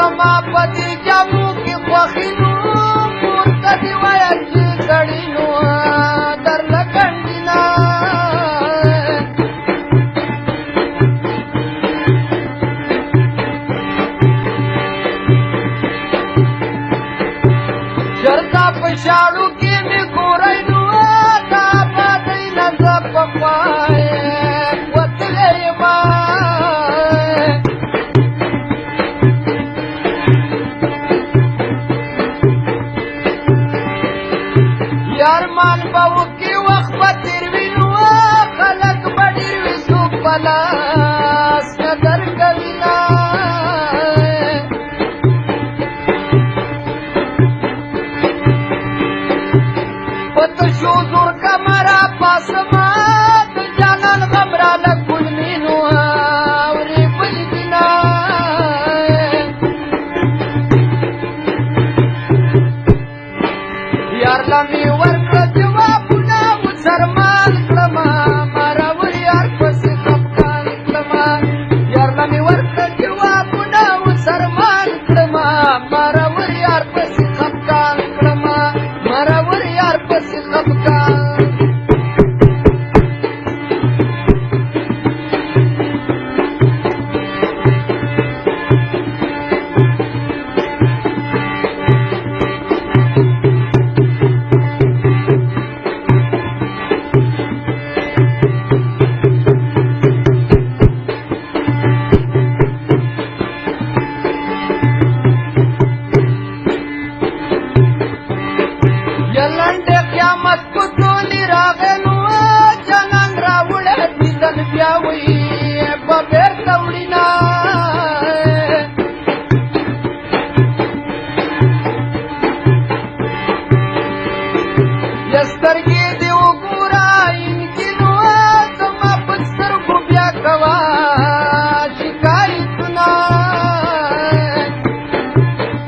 زما په دې جامو کې خوښي نو کور ته دې ویل چې سړي نو درله ګنډینه چرته په شاړو کې مې ګورئ نو دا پاتې نه زه پخوا وتلی یمه یارمان به وکړي وخت به تېر وي نو خلک به ډېر وي څوک به لاس نه درکوینه په تشو زور کمره پاسما د جانان غم راله کلمې نو اورې بلې دینه یارله مې ورکړه جوابونه مسلمان کړمه مراور یار پسې خفګان کړمه یارله مې ورکړه جوابونه مسلمان کړمه مراور یار پسې خفګان کړمه مراور یار پسې خفګان یلنډې قیامت کو ټولې راغلو جانان راوړی دیدن بیا وایي به بېرته وړینه یا سترګې دې وګوره